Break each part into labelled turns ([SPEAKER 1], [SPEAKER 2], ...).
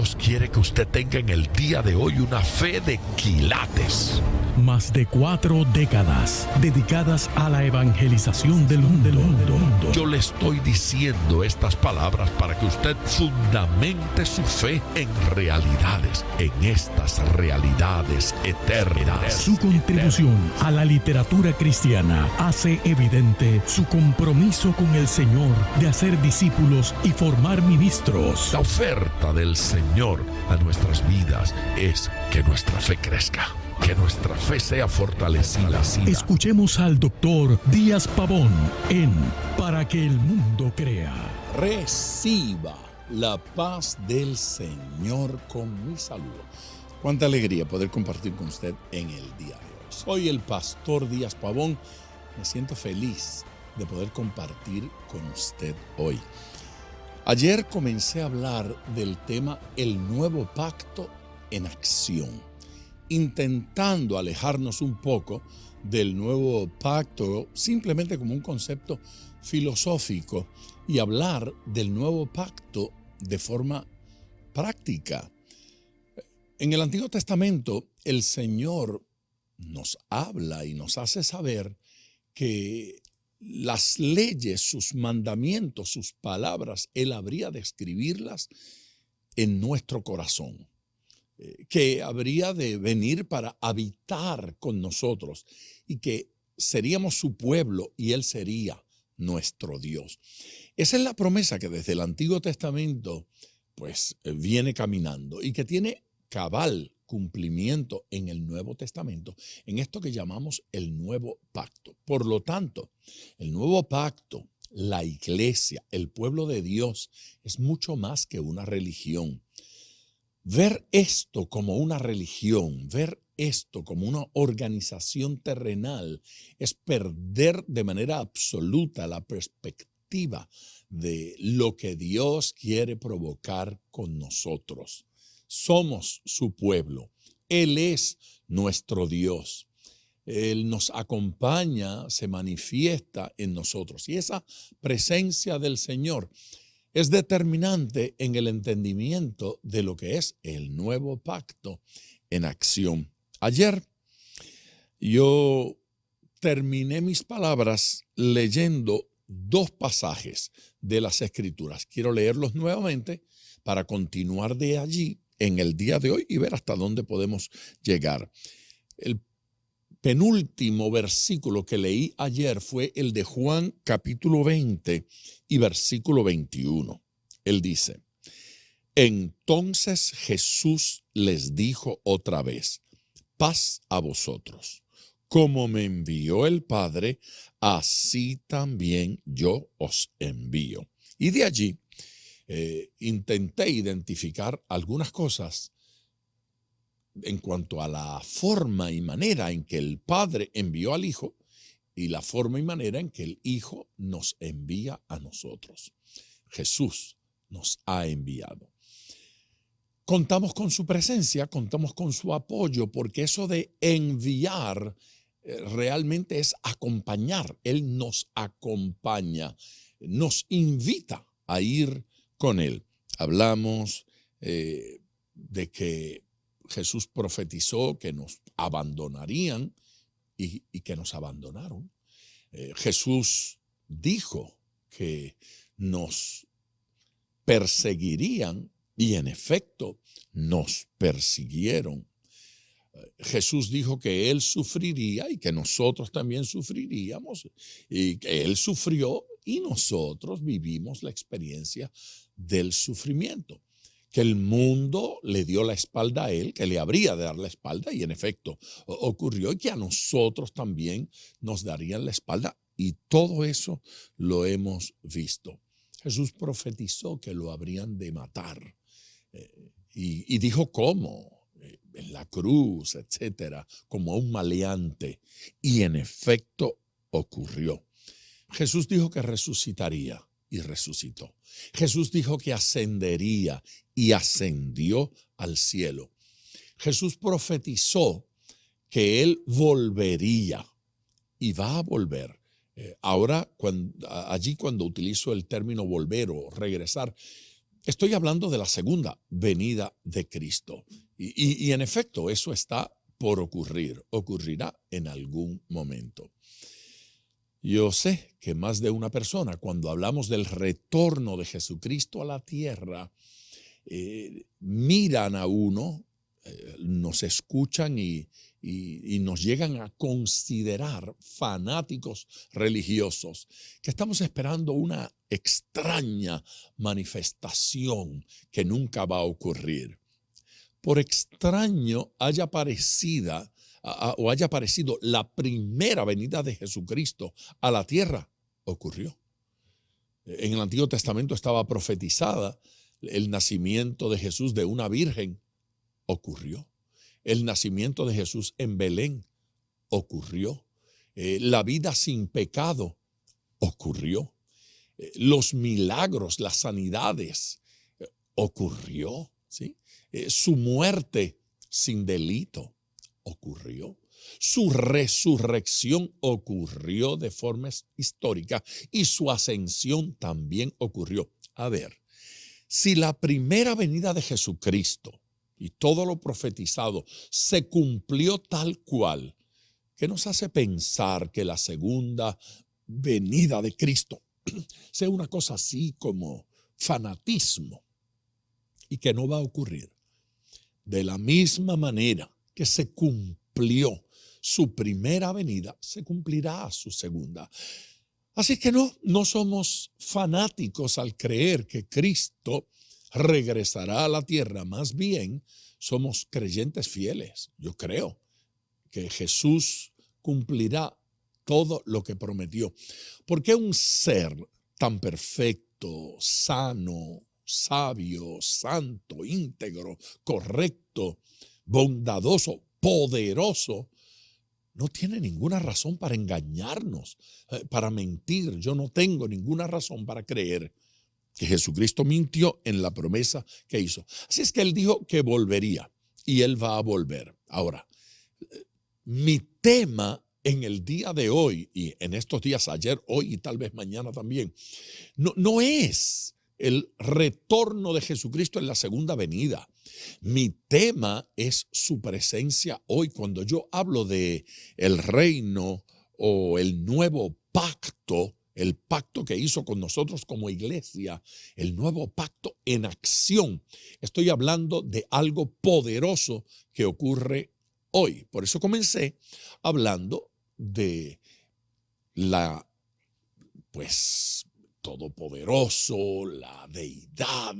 [SPEAKER 1] Dios quiere que usted tenga en el día de hoy una fe de quilates.
[SPEAKER 2] Más de 4 décadas dedicadas a la evangelización del mundo.
[SPEAKER 1] Yo le estoy diciendo estas palabras para que usted fundamente su fe en realidades, en estas realidades eternas.
[SPEAKER 2] Su contribución a la literatura cristiana hace evidente su compromiso con el Señor de hacer discípulos y formar ministros.
[SPEAKER 1] La oferta del Señor a nuestras vidas es que nuestra fe crezca. Que nuestra fe sea fortalecida.
[SPEAKER 2] Escuchemos al doctor Díaz Pavón en Para que el mundo crea.
[SPEAKER 3] Reciba la paz del Señor con mi saludo. Cuánta alegría poder compartir con usted en el día de hoy. Soy el pastor Díaz Pavón. Me siento feliz de poder compartir con usted hoy. Ayer comencé a hablar del tema El nuevo pacto en acción, intentando alejarnos un poco del nuevo pacto simplemente como un concepto filosófico y hablar del nuevo pacto de forma práctica. En el Antiguo Testamento, el Señor nos habla y nos hace saber que las leyes, sus mandamientos, sus palabras, Él habría de escribirlas en nuestro corazón, que habría de venir para habitar con nosotros y que seríamos su pueblo y Él sería nuestro Dios. Esa es la promesa que desde el Antiguo Testamento pues viene caminando y que tiene cabal cumplimiento en el Nuevo Testamento, en esto que llamamos el nuevo pacto. Por lo tanto, el nuevo pacto, la iglesia, el pueblo de Dios, es mucho más que una religión. Ver esto como una religión, ver esto como una organización terrenal, es perder de manera absoluta la perspectiva de lo que Dios quiere provocar con nosotros. Somos su pueblo. Él es nuestro Dios. Él nos acompaña, se manifiesta en nosotros. Y esa presencia del Señor es determinante en el entendimiento de lo que es el nuevo pacto en acción. Ayer yo terminé mis palabras leyendo 2 pasajes de las Escrituras. Quiero leerlos nuevamente para continuar de allí en el día de hoy y ver hasta dónde podemos llegar. El penúltimo versículo que leí ayer fue el de Juan capítulo 20 y versículo 21. Él dice: entonces Jesús les dijo otra vez: paz a vosotros. Como me envió el Padre, así también yo os envío. Y de allí intenté identificar algunas cosas en cuanto a la forma y manera en que el Padre envió al Hijo y la forma y manera en que el Hijo nos envía a nosotros. Jesús nos ha enviado. Contamos con su presencia, contamos con su apoyo, porque eso de enviar realmente es acompañar. Él nos acompaña, nos invita a ir con Él. Hablamos de que Jesús profetizó que nos abandonarían y que nos abandonaron. Jesús dijo que nos perseguirían y en efecto nos persiguieron. Jesús dijo que Él sufriría y que nosotros también sufriríamos, y que Él sufrió y nosotros vivimos la experiencia del sufrimiento, que el mundo le dio la espalda a Él, que le habría de dar la espalda, y en efecto ocurrió, y que a nosotros también nos darían la espalda, y todo eso lo hemos visto. Jesús profetizó que lo habrían de matar, y dijo cómo, en la cruz, etcétera, como a un maleante, y en efecto ocurrió. Jesús dijo que resucitaría y resucitó. Jesús dijo que ascendería y ascendió al cielo. Jesús profetizó que Él volvería y va a volver. Ahora, cuando utilizo el término volver o regresar, Estoy hablando de la segunda venida de Cristo. Y en efecto, eso está por ocurrir, ocurrirá en algún momento. Yo sé que más de una persona, cuando hablamos del retorno de Jesucristo a la tierra, miran a uno, nos escuchan y nos llegan a considerar fanáticos religiosos, que estamos esperando una extraña manifestación que nunca va a ocurrir. Por extraño haya parecido la primera venida de Jesucristo a la tierra, ocurrió. En el Antiguo Testamento estaba profetizada el nacimiento de Jesús de una virgen, ocurrió. El nacimiento de Jesús en Belén, ocurrió. La vida sin pecado, ocurrió. Los milagros, las sanidades, ocurrió, ¿sí? Su muerte sin delito, ocurrió. Su resurrección ocurrió de forma histórica y su ascensión también ocurrió. A ver, si la primera venida de Jesucristo y todo lo profetizado se cumplió tal cual, ¿qué nos hace pensar que la segunda venida de Cristo sea una cosa así como fanatismo y que no va a ocurrir? De la misma manera que se cumplió su primera venida, se cumplirá su segunda. Así que no somos fanáticos al creer que Cristo regresará a la tierra. Más bien, somos creyentes fieles. Yo creo que Jesús cumplirá todo lo que prometió. ¿Por qué un ser tan perfecto, sano, sabio, santo, íntegro, correcto, bondadoso, poderoso, no tiene ninguna razón para engañarnos, para mentir? Yo no tengo ninguna razón para creer que Jesucristo mintió en la promesa que hizo. Así es que Él dijo que volvería y Él va a volver. Ahora, mi tema en el día de hoy y en estos días, ayer, hoy y tal vez mañana también, no es el retorno de Jesucristo en la segunda venida. Mi tema es su presencia hoy. Cuando yo hablo de el reino o el nuevo pacto, el pacto que hizo con nosotros como iglesia, el nuevo pacto en acción, estoy hablando de algo poderoso que ocurre hoy. Por eso comencé hablando de la, todopoderoso, la deidad.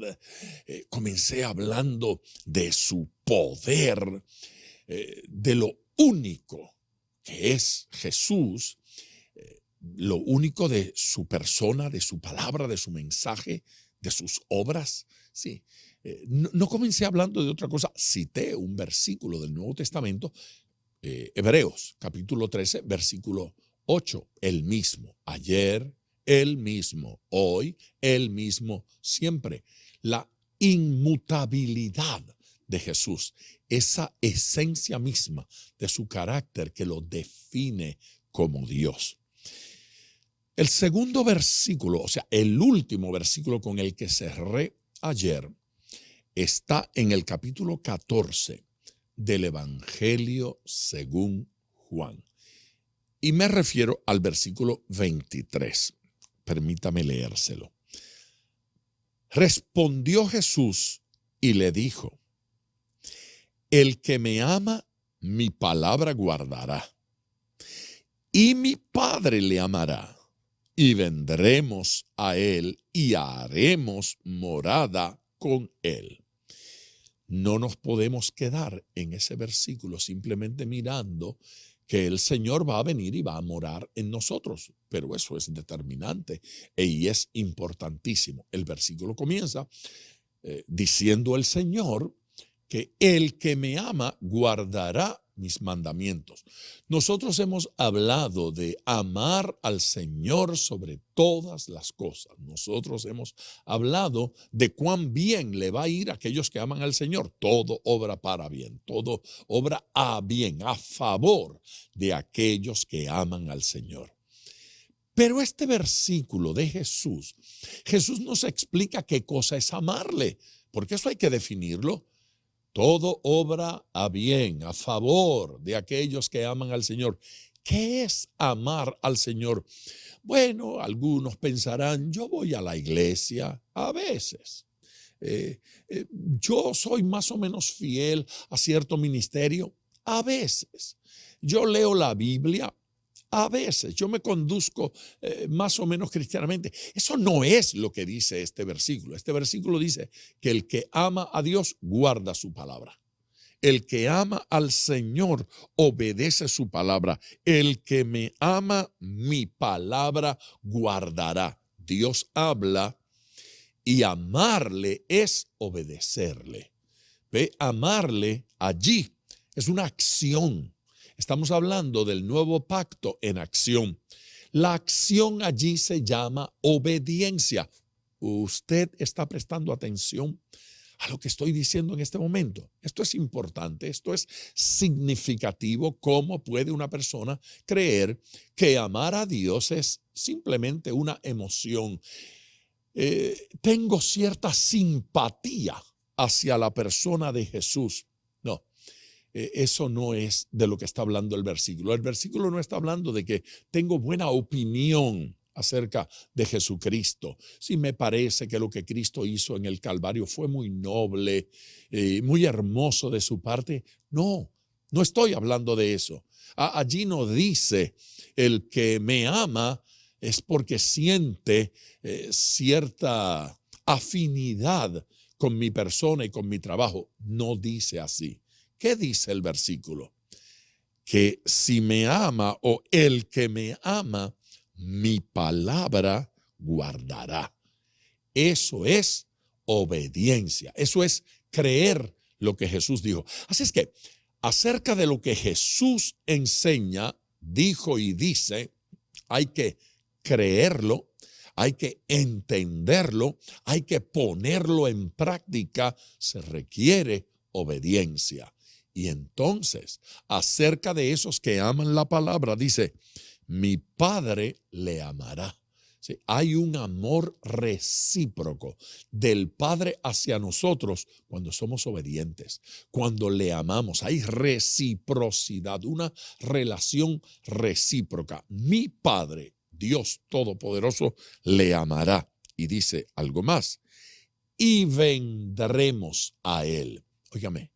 [SPEAKER 3] Comencé hablando de su poder, de lo único que es Jesús, lo único de su persona, de su palabra, de su mensaje, de sus obras. Sí. No comencé hablando de otra cosa. Cité un versículo del Nuevo Testamento, Hebreos, capítulo 13, versículo 8. El mismo, ayer, el mismo, hoy, el mismo, siempre. La inmutabilidad de Jesús, esa esencia misma de su carácter que lo define como Dios. El segundo versículo, o sea, el último versículo con el que cerré ayer, está en el capítulo 14 del Evangelio según Juan. Y me refiero al versículo 23. Permítame leérselo. Respondió Jesús y le dijo: el que me ama, mi palabra guardará, y mi Padre le amará, y vendremos a él y haremos morada con él. No nos podemos quedar en ese versículo simplemente mirando que el Señor va a venir y va a morar en nosotros, pero eso es determinante y es importantísimo. El versículo comienza diciendo el Señor que el que me ama guardará mis mandamientos. Nosotros hemos hablado de amar al Señor sobre todas las cosas. Nosotros hemos hablado de cuán bien le va a ir a aquellos que aman al Señor. Todo obra para bien, todo obra a bien, a favor de aquellos que aman al Señor. Pero este versículo de Jesús nos explica qué cosa es amarle, porque eso hay que definirlo. Todo obra a bien, a favor de aquellos que aman al Señor. ¿Qué es amar al Señor? Bueno, algunos pensarán, yo voy a la iglesia a veces. Yo soy más o menos fiel a cierto ministerio a veces. Yo leo la Biblia a veces. Yo me conduzco más o menos cristianamente. Eso no es lo que dice este versículo. Este versículo dice que el que ama a Dios guarda su palabra. El que ama al Señor obedece su palabra. El que me ama, mi palabra guardará. Dios habla y amarle es obedecerle. Ve, amarle allí es una acción. Estamos hablando del nuevo pacto en acción. La acción allí se llama obediencia. ¿Usted está prestando atención a lo que estoy diciendo en este momento? Esto es importante, esto es significativo. ¿Cómo puede una persona creer que amar a Dios es simplemente una emoción? Tengo cierta simpatía hacia la persona de Jesús. No, eso no es de lo que está hablando el versículo. El versículo no está hablando de que tengo buena opinión acerca de Jesucristo. Sí, me parece que lo que Cristo hizo en el Calvario fue muy noble, muy hermoso de su parte. No, no estoy hablando de eso. Allí no dice el que me ama es porque siente cierta afinidad con mi persona y con mi trabajo. No dice así. ¿Qué dice el versículo? Que si me ama o el que me ama, mi palabra guardará. Eso es obediencia. Eso es creer lo que Jesús dijo. Así es que acerca de lo que Jesús enseña, dijo y dice, hay que creerlo, hay que entenderlo, hay que ponerlo en práctica. Se requiere obediencia. Y entonces, acerca de esos que aman la palabra, dice, mi Padre le amará. ¿Sí? Hay un amor recíproco del Padre hacia nosotros cuando somos obedientes, cuando le amamos. Hay reciprocidad, una relación recíproca. Mi Padre, Dios Todopoderoso, le amará. Y dice algo más. Y vendremos a Él. Óigame.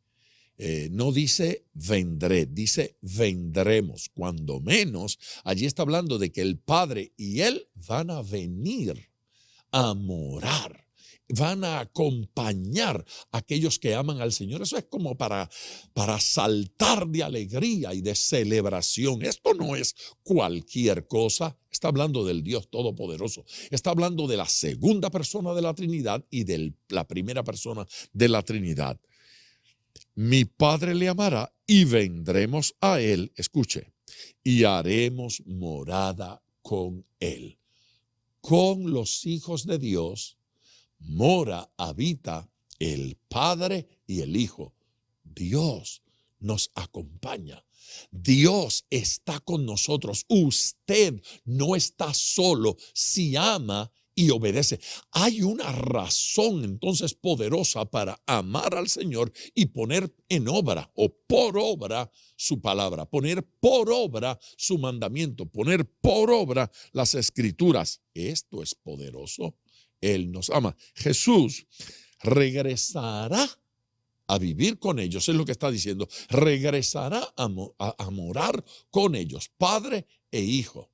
[SPEAKER 3] No dice vendré, dice vendremos. Cuando menos, allí está hablando de que el Padre y Él van a venir a morar, van a acompañar a aquellos que aman al Señor. Eso es como para saltar de alegría y de celebración. Esto no es cualquier cosa. Está hablando del Dios Todopoderoso. Está hablando de la segunda persona de la Trinidad y de la primera persona de la Trinidad. Mi Padre le amará y vendremos a Él, escuche, y haremos morada con Él. Con los hijos de Dios mora, habita el Padre y el Hijo. Dios nos acompaña. Dios está con nosotros. Usted no está solo si ama y obedece. Hay una razón entonces poderosa para amar al Señor y poner en obra o por obra su palabra, poner por obra su mandamiento, poner por obra las escrituras. Esto es poderoso. Él nos ama. Jesús regresará a vivir con ellos, es lo que está diciendo. Regresará a morar con ellos, Padre e Hijo.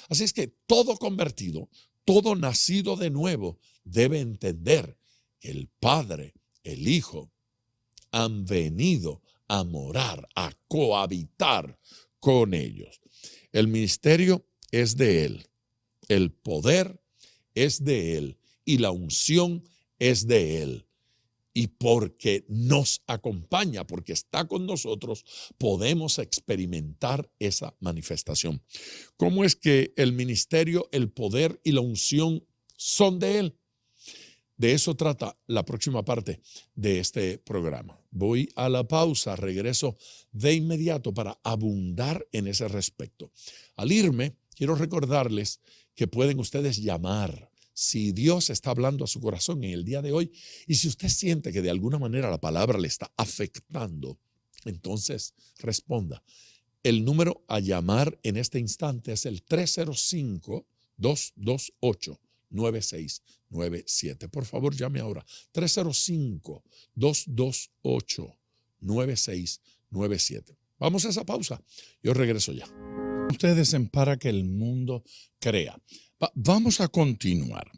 [SPEAKER 3] Así es que todo convertido, todo nacido de nuevo debe entender que el Padre, el Hijo, han venido a morar, a cohabitar con ellos. El ministerio es de Él, el poder es de Él y la unción es de Él. Y porque nos acompaña, porque está con nosotros, podemos experimentar esa manifestación. ¿Cómo es que el ministerio, el poder y la unción son de Él? De eso trata la próxima parte de este programa. Voy a la pausa, regreso de inmediato para abundar en ese respecto. Al irme, quiero recordarles que pueden ustedes llamar si Dios está hablando a su corazón en el día de hoy y si usted siente que de alguna manera la palabra le está afectando, entonces responda. El número a llamar en este instante es el 305-228-9697. Por favor, llame ahora. 305-228-9697. Vamos a esa pausa. Yo regreso ya. Ustedes en Para que el Mundo Crea. Vamos a continuar.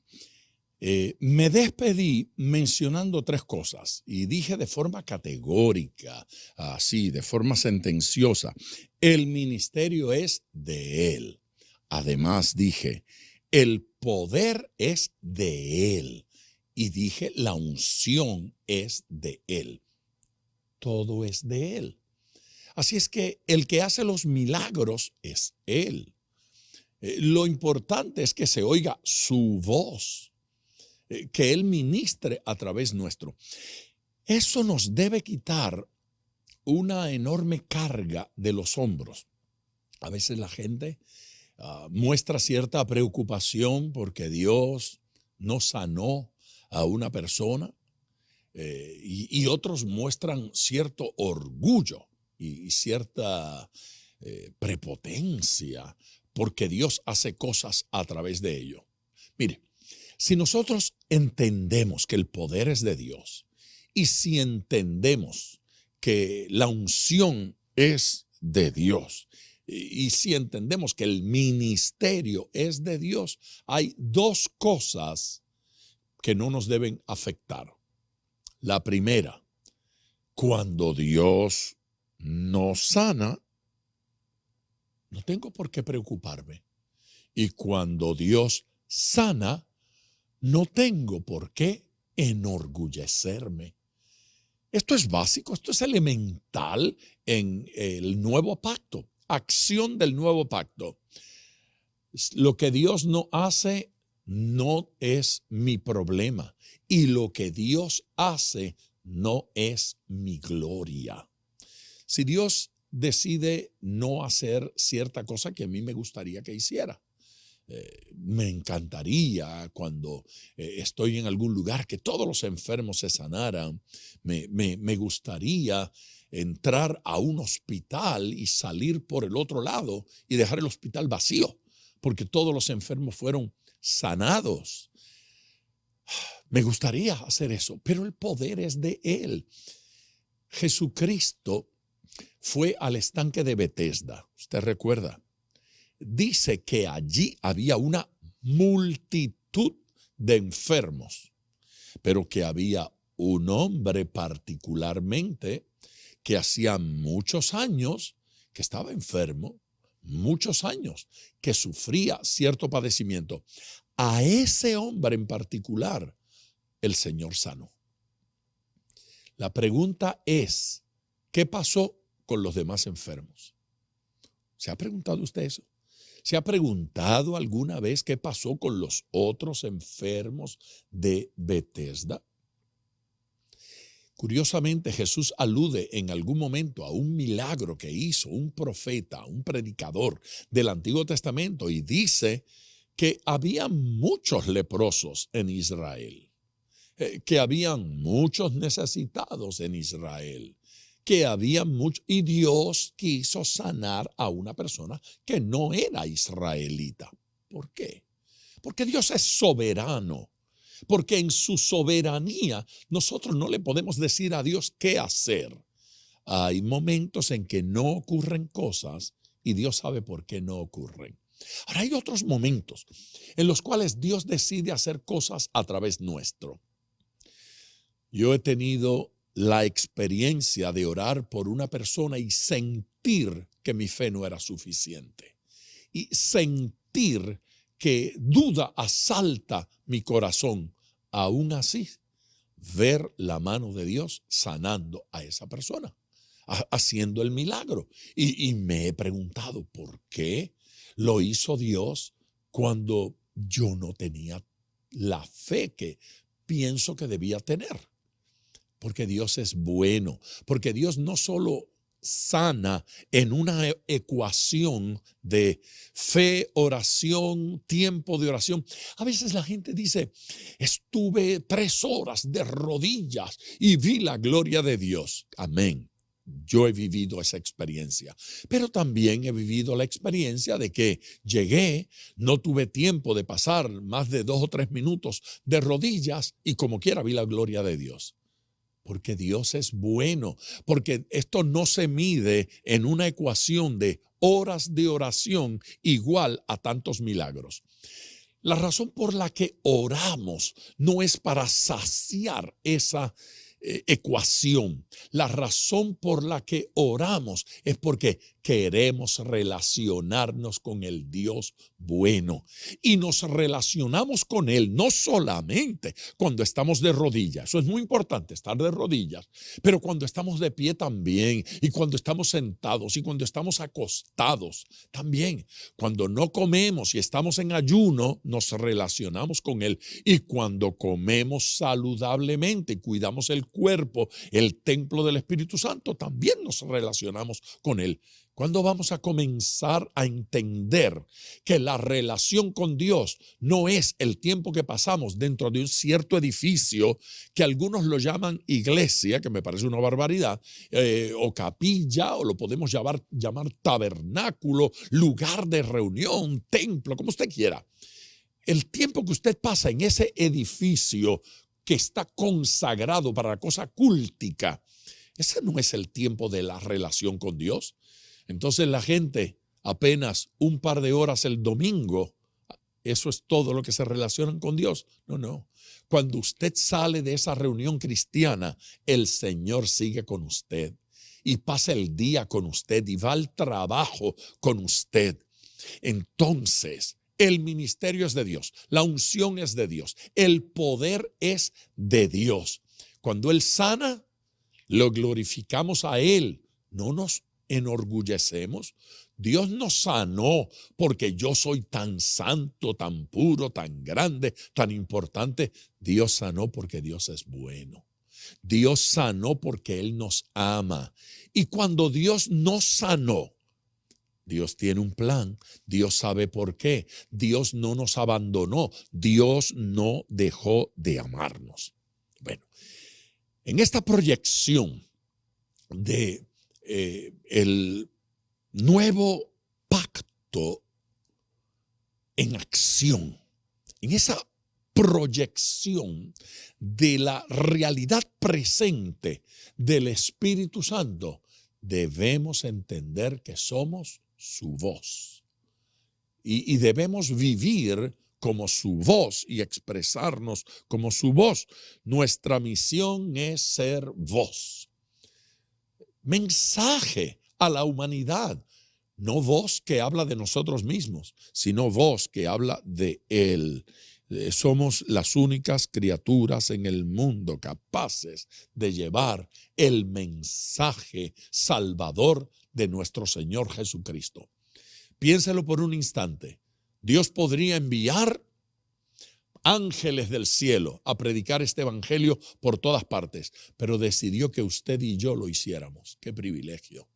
[SPEAKER 3] Me despedí mencionando 3 cosas y dije de forma categórica, así, de forma sentenciosa, el ministerio es de Él. Además dije, el poder es de Él. Y dije, la unción es de Él. Todo es de Él. Así es que el que hace los milagros es Él. Lo importante es que se oiga su voz, que Él ministre a través nuestro. Eso nos debe quitar una enorme carga de los hombros. A veces la gente muestra cierta preocupación porque Dios no sanó a una persona y otros muestran cierto orgullo y cierta prepotencia porque Dios hace cosas a través de ello. Mire, si nosotros entendemos que el poder es de Dios y si entendemos que la unción es de Dios y si entendemos que el ministerio es de Dios, hay 2 cosas que no nos deben afectar. La primera, cuando Dios nos sana, no tengo por qué preocuparme. Y cuando Dios sana, no tengo por qué enorgullecerme. Esto es básico, esto es elemental en el nuevo pacto, acción del nuevo pacto. Lo que Dios no hace no es mi problema y lo que Dios hace no es mi gloria. Si Dios decide no hacer cierta cosa que a mí me gustaría que hiciera, me encantaría cuando estoy en algún lugar que todos los enfermos se sanaran. Me gustaría entrar a un hospital y salir por el otro lado y dejar el hospital vacío, porque todos los enfermos fueron sanados. Me gustaría hacer eso, pero el poder es de Él. Jesucristo fue al estanque de Betesda. ¿Usted recuerda? Dice que allí había una multitud de enfermos, pero que había un hombre particularmente que hacía muchos años que estaba enfermo, muchos años, que sufría cierto padecimiento. A ese hombre en particular, el Señor sanó. La pregunta es, ¿qué pasó con los demás enfermos? ¿Se ha preguntado usted eso? ¿Se ha preguntado alguna vez qué pasó con los otros enfermos de Betesda? Curiosamente, Jesús alude en algún momento a un milagro que hizo un profeta, un predicador del Antiguo Testamento y dice que había muchos leprosos en Israel, que habían muchos necesitados en Israel, que había muchos, y Dios quiso sanar a una persona que no era israelita. ¿Por qué? Porque Dios es soberano, porque en su soberanía nosotros no le podemos decir a Dios qué hacer. Hay momentos en que no ocurren cosas y Dios sabe por qué no ocurren. Ahora hay otros momentos en los cuales Dios decide hacer cosas a través nuestro. Yo he tenido la experiencia de orar por una persona y sentir que mi fe no era suficiente. Y sentir que duda asalta mi corazón. Aún así, ver la mano de Dios sanando a esa persona, haciendo el milagro. Y me he preguntado, ¿por qué lo hizo Dios cuando yo no tenía la fe que pienso que debía tener? Porque Dios es bueno, porque Dios no solo sana en una ecuación de fe, oración, tiempo de oración. A veces la gente dice, estuve 3 horas de rodillas y vi la gloria de Dios. Amén. Yo he vivido esa experiencia, pero también he vivido la experiencia de que llegué, no tuve tiempo de pasar más de 2 o 3 minutos de rodillas y como quiera vi la gloria de Dios. Porque Dios es bueno, porque esto no se mide en una ecuación de horas de oración igual a tantos milagros. La razón por la que oramos no es para saciar esa ecuación. La razón por la que oramos es porque queremos relacionarnos con el Dios bueno. Y nos relacionamos con Él no solamente cuando estamos de rodillas. Eso es muy importante, estar de rodillas. Pero cuando estamos de pie también. Y cuando estamos sentados y cuando estamos acostados también. Cuando no comemos y estamos en ayuno, nos relacionamos con Él. Y cuando comemos saludablemente y cuidamos el cuerpo, el templo del Espíritu Santo, también nos relacionamos con Él. ¿Cuándo vamos a comenzar a entender que la relación con Dios no es el tiempo que pasamos dentro de un cierto edificio que algunos lo llaman iglesia, que me parece una barbaridad, o capilla, o lo podemos llamar tabernáculo, lugar de reunión, templo, como usted quiera? El tiempo que usted pasa en ese edificio que está consagrado para la cosa cúltica, ese no es el tiempo de la relación con Dios. Entonces la gente apenas un par de horas el domingo, eso es todo lo que se relacionan con Dios. No. Cuando usted sale de esa reunión cristiana, el Señor sigue con usted y pasa el día con usted y va al trabajo con usted. Entonces, el ministerio es de Dios, la unción es de Dios, el poder es de Dios. Cuando Él sana, lo glorificamos a Él, no nos enorgullecemos. Dios nos sanó porque yo soy tan santo, tan puro, tan grande, tan importante. Dios sanó porque Dios es bueno. Dios sanó porque Él nos ama. Y cuando Dios nos sanó, Dios tiene un plan. Dios sabe por qué. Dios no nos abandonó. Dios no dejó de amarnos. Bueno, en esta proyección de el nuevo pacto en acción, en esa proyección de la realidad presente del Espíritu Santo, debemos entender que somos su voz y debemos vivir como su voz y expresarnos como su voz. Nuestra misión es ser voz, mensaje a la humanidad, no voz que habla de nosotros mismos, sino voz que habla de Él. Somos las únicas criaturas en el mundo capaces de llevar el mensaje salvador de nuestro Señor Jesucristo. Piénselo por un instante. Dios podría enviar ángeles del cielo a predicar este evangelio por todas partes, pero decidió que usted y yo lo hiciéramos. ¡Qué privilegio!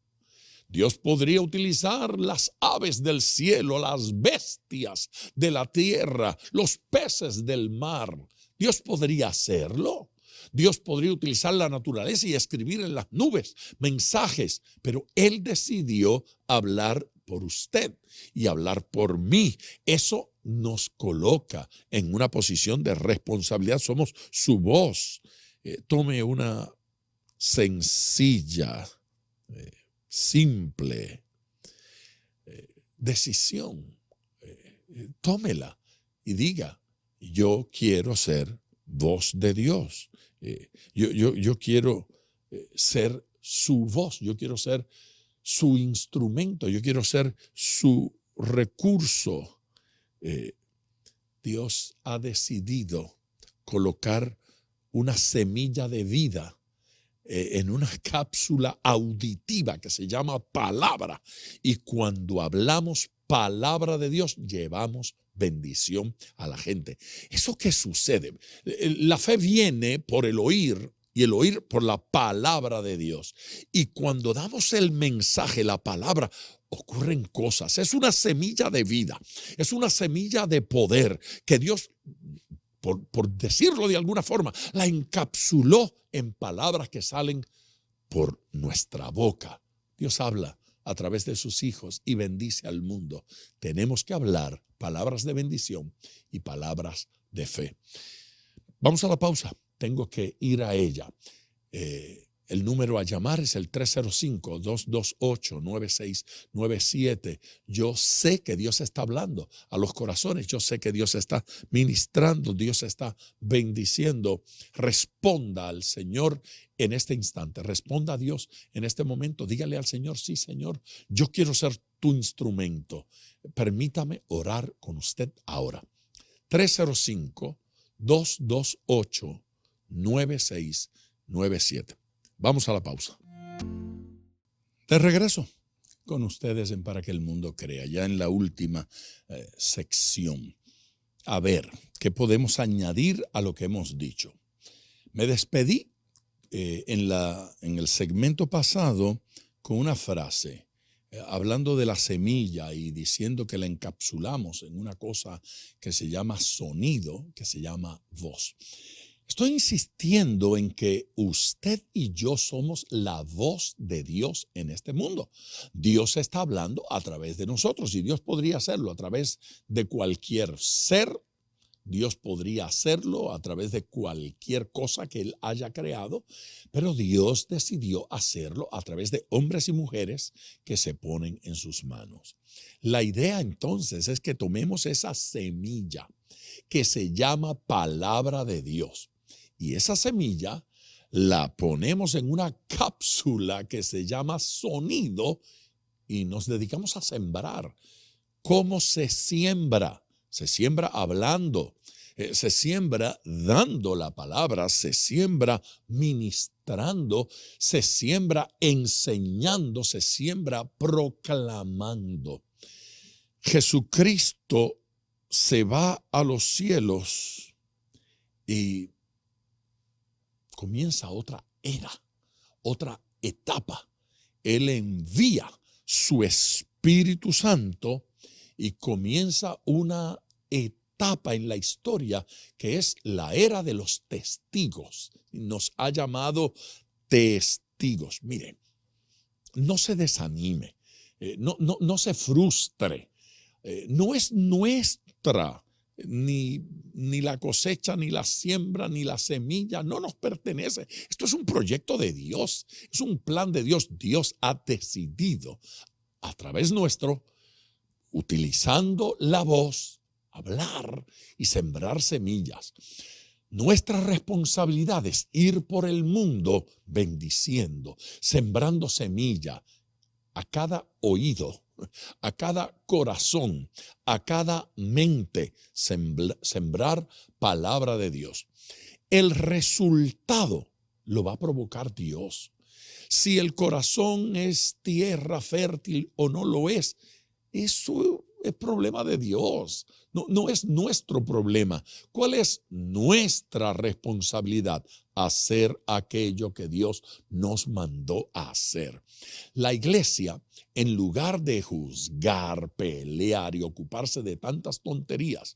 [SPEAKER 3] Dios podría utilizar las aves del cielo, las bestias de la tierra, los peces del mar. Dios podría hacerlo. Dios podría utilizar la naturaleza y escribir en las nubes mensajes, pero Él decidió hablar por usted y hablar por mí. Eso nos coloca en una posición de responsabilidad. Somos su voz. Tome una sencilla, simple decisión. Tómela y diga, yo quiero ser voz de Dios. Yo quiero ser su voz, yo quiero ser su instrumento, yo quiero ser su recurso. Dios ha decidido colocar una semilla de vida en una cápsula auditiva que se llama palabra. Y cuando hablamos palabra de Dios, llevamos bendición a la gente. ¿Eso qué sucede? La fe viene por el oír y el oír por la palabra de Dios. Y cuando damos el mensaje, la palabra, ocurren cosas. Es una semilla de vida, es una semilla de poder que Dios, por decirlo de alguna forma, la encapsuló en palabras que salen por nuestra boca. Dios habla a través de sus hijos y bendice al mundo. Tenemos que hablar palabras de bendición y palabras de fe. Vamos a la pausa. Tengo que ir a ella. El número a llamar es el 305-228-9697. Yo sé que Dios está hablando a los corazones. Yo sé que Dios está ministrando. Dios está bendiciendo. Responda al Señor en este instante. Responda a Dios en este momento. Dígale al Señor, sí, Señor, yo quiero ser tu instrumento. Permítame orar con usted ahora. 305-228-9697. Vamos a la pausa. De regreso con ustedes en Para que el Mundo Crea, ya en la última sección. A ver, ¿qué podemos añadir a lo que hemos dicho? Me despedí en el segmento pasado con una frase, hablando de la semilla y diciendo que la encapsulamos en una cosa que se llama sonido, que se llama voz. Estoy insistiendo en que usted y yo somos la voz de Dios en este mundo. Dios está hablando a través de nosotros y Dios podría hacerlo a través de cualquier ser. Dios podría hacerlo a través de cualquier cosa que Él haya creado, pero Dios decidió hacerlo a través de hombres y mujeres que se ponen en sus manos. La idea entonces es que tomemos esa semilla que se llama palabra de Dios. Y esa semilla la ponemos en una cápsula que se llama sonido y nos dedicamos a sembrar. ¿Cómo se siembra? Se siembra hablando, se siembra dando la palabra, se siembra ministrando, se siembra enseñando, se siembra proclamando. Jesucristo se va a los cielos y comienza otra era, otra etapa. Él envía su Espíritu Santo y comienza una etapa en la historia que es la era de los testigos. Nos ha llamado testigos. Mire, no se desanime, no se frustre. No es nuestra ni la cosecha, ni la siembra, ni la semilla, no nos pertenece. Esto es un proyecto de Dios, es un plan de Dios. Dios ha decidido a través nuestro, utilizando la voz, hablar y sembrar semillas. Nuestra responsabilidad es ir por el mundo bendiciendo, sembrando semilla a cada oído, a cada corazón, a cada mente, sembrar palabra de Dios. El resultado lo va a provocar Dios. Si el corazón es tierra fértil o no lo es, eso es problema de Dios. No es nuestro problema. ¿Cuál es nuestra responsabilidad? Hacer aquello que Dios nos mandó a hacer. La iglesia, en lugar de juzgar, pelear y ocuparse de tantas tonterías,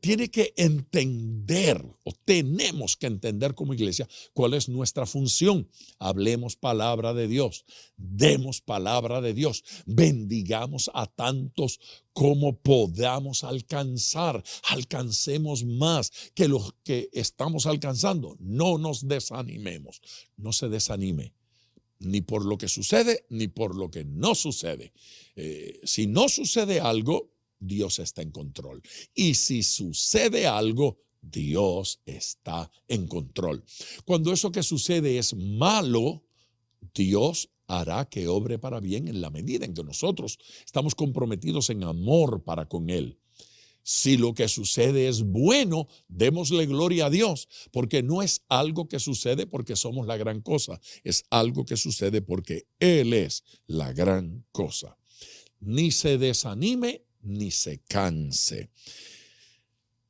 [SPEAKER 3] tiene que entender, o tenemos que entender como iglesia, cuál es nuestra función. Hablemos palabra de Dios, demos palabra de Dios, bendigamos a tantos como podamos alcanzar, alcancemos más que los que estamos alcanzando. No nos desanimemos, no se desanime. Ni por lo que sucede, ni por lo que no sucede. Si no sucede algo, Dios está en control. Y si sucede algo, Dios está en control. Cuando eso que sucede es malo, Dios hará que obre para bien en la medida en que nosotros estamos comprometidos en amor para con Él. Si lo que sucede es bueno, démosle gloria a Dios, porque no es algo que sucede porque somos la gran cosa, es algo que sucede porque Él es la gran cosa. Ni se desanime, ni se canse.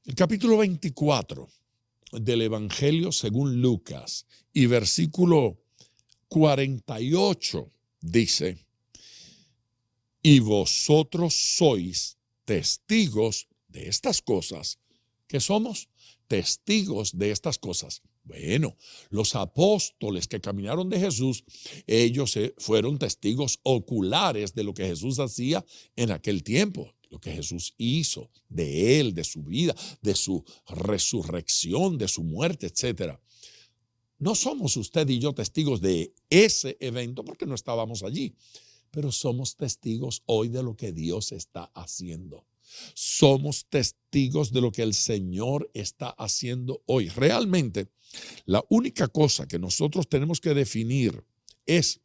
[SPEAKER 3] El capítulo 24 del Evangelio según Lucas y versículo 48 dice: y vosotros sois testigos de estas cosas. ¿Qué somos? Testigos de estas cosas. Bueno, los apóstoles que caminaron de Jesús, ellos fueron testigos oculares de lo que Jesús hacía en aquel tiempo, lo que Jesús hizo, de él, de su vida, de su resurrección, de su muerte, etc. No somos usted y yo testigos de ese evento porque no estábamos allí, pero somos testigos hoy de lo que Dios está haciendo. Somos testigos de lo que el Señor está haciendo hoy. Realmente, la única cosa que nosotros tenemos que definir es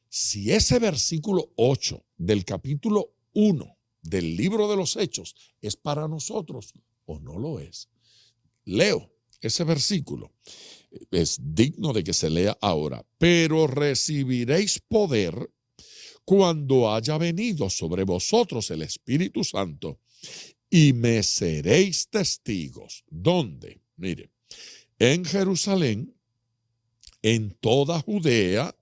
[SPEAKER 3] si ese versículo 8 del capítulo 1 del libro de los Hechos es para nosotros o no lo es. Leo ese versículo. Es digno de que se lea ahora. Pero recibiréis poder cuando haya venido sobre vosotros el Espíritu Santo, y me seréis testigos. ¿Dónde? Mire, en Jerusalén, en toda Judea,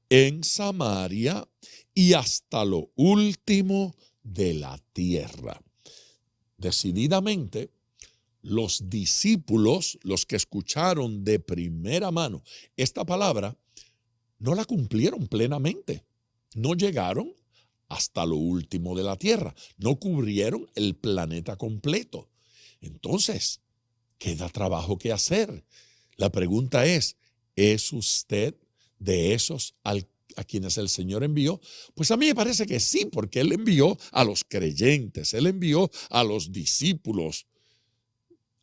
[SPEAKER 3] en Samaria y hasta lo último de la tierra. Decididamente, los discípulos, los que escucharon de primera mano esta palabra, no la cumplieron plenamente. No llegaron hasta lo último de la tierra. No cubrieron el planeta completo. Entonces, queda trabajo que hacer. La pregunta ¿es usted de esos a quienes el Señor envió? Pues a mí me parece que sí, porque Él envió a los creyentes, Él envió a los discípulos.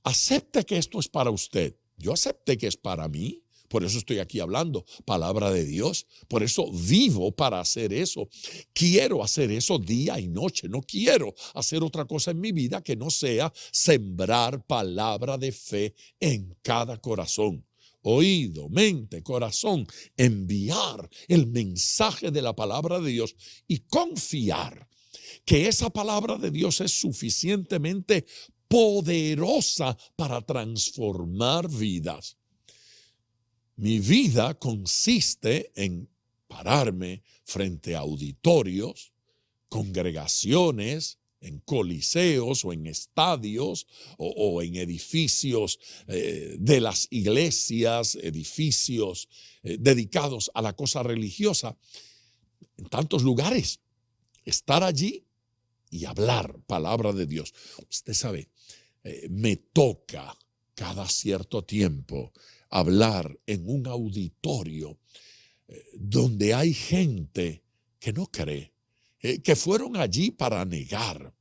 [SPEAKER 3] Acepte que esto es para usted. Yo acepté que es para mí. Por eso estoy aquí hablando, palabra de Dios. Por eso vivo para hacer eso. Quiero hacer eso día y noche. No quiero hacer otra cosa en mi vida que no sea sembrar palabra de fe en cada corazón. Oído, mente, corazón, enviar el mensaje de la palabra de Dios y confiar que esa palabra de Dios es suficientemente poderosa para transformar vidas. Mi vida consiste en pararme frente a auditorios, congregaciones, en coliseos o en estadios o en edificios de las iglesias, edificios dedicados a la cosa religiosa, en tantos lugares, estar allí y hablar palabra de Dios. Usted sabe, me toca cada cierto tiempo hablar en un auditorio donde hay gente que no cree, que fueron allí para negar.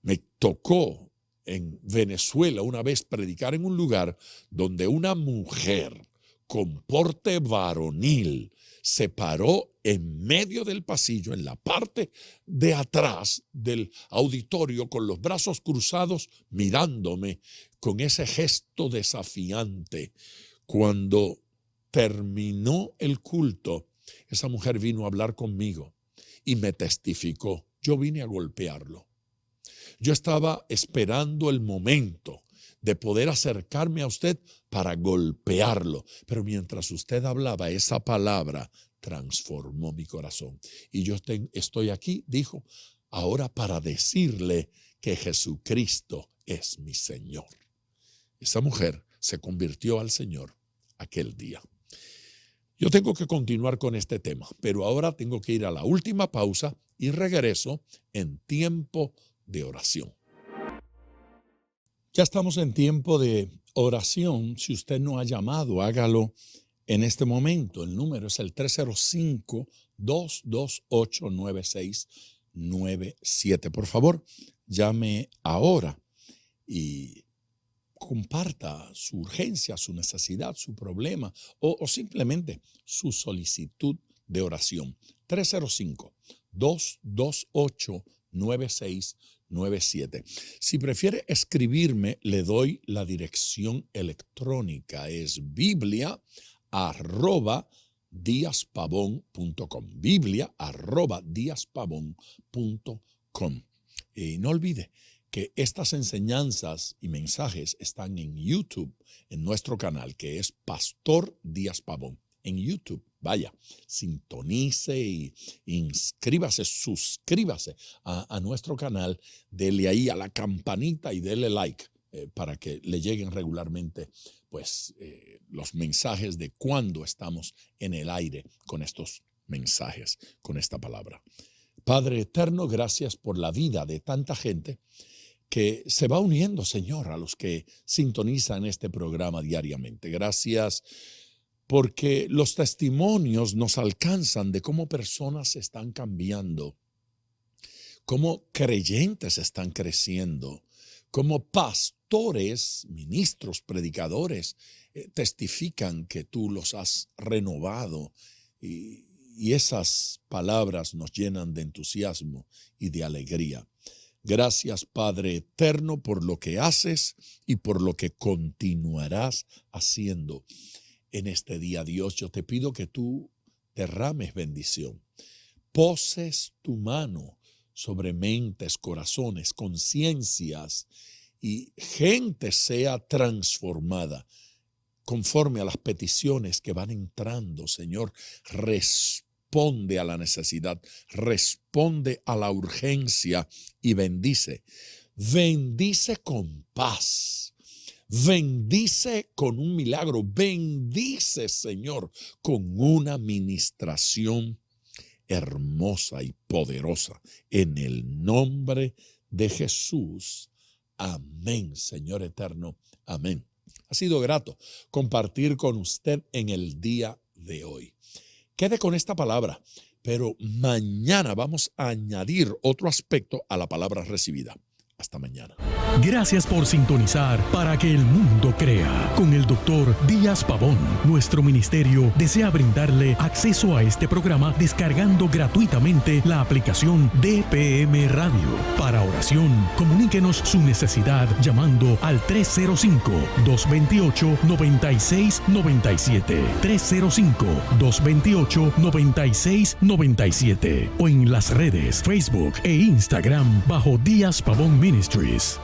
[SPEAKER 3] Me tocó en Venezuela una vez predicar en un lugar donde una mujer con porte varonil se paró en medio del pasillo, en la parte de atrás del auditorio, con los brazos cruzados, mirándome con ese gesto desafiante. Cuando terminó el culto, esa mujer vino a hablar conmigo y me testificó. Yo vine a golpearlo. Yo estaba esperando el momento de poder acercarme a usted para golpearlo. Pero mientras usted hablaba, esa palabra transformó mi corazón. Y yo estoy aquí, dijo, ahora para decirle que Jesucristo es mi Señor. Esa mujer se convirtió al Señor aquel día. Yo tengo que continuar con este tema, pero ahora tengo que ir a la última pausa y regreso en tiempo de oración. Ya estamos en tiempo de oración. Si usted no ha llamado, hágalo en este momento. El número es el 305-228-9697. Por favor, llame ahora y comparta su urgencia, su necesidad, su problema o simplemente su solicitud de oración. 305-228-9697. Si prefiere escribirme, le doy la dirección electrónica. Es biblia@diaspavon.com. biblia@diaspavon.com. Y no olvide que estas enseñanzas y mensajes están en YouTube, en nuestro canal, que es Pastor Díaz Pavón. En YouTube, vaya, sintonice y inscríbase, suscríbase a nuestro canal, dele ahí a la campanita y dele like para que le lleguen regularmente pues, los mensajes de cuando estamos en el aire con estos mensajes, con esta palabra. Padre eterno, gracias por la vida de tanta gente que se va uniendo, Señor, a los que sintonizan este programa diariamente. Gracias porque los testimonios nos alcanzan de cómo personas están cambiando, cómo creyentes están creciendo, cómo pastores, ministros, predicadores testifican que tú los has renovado y esas palabras nos llenan de entusiasmo y de alegría. Gracias, Padre eterno, por lo que haces y por lo que continuarás haciendo en este día. Dios, yo te pido que tú derrames bendición, poses tu mano sobre mentes, corazones, conciencias y gente sea transformada conforme a las peticiones que van entrando. Señor, responde a la necesidad, responde a la urgencia y bendice. Bendice con paz, bendice con un milagro, bendice, Señor, con una ministración hermosa y poderosa. En el nombre de Jesús. Amén, Señor eterno. Amén. Ha sido grato compartir con usted en el día de hoy. Quede con esta palabra, pero mañana vamos a añadir otro aspecto a la palabra recibida. Hasta mañana.
[SPEAKER 2] Gracias por sintonizar Para que el Mundo Crea con el Dr. Díaz Pavón. Nuestro ministerio desea brindarle acceso a este programa descargando gratuitamente la aplicación DPM Radio. Para oración, comuníquenos su necesidad llamando al 305-228-9697. 305-228-9697 o en las redes Facebook e Instagram bajo Díaz Pavón Ministries.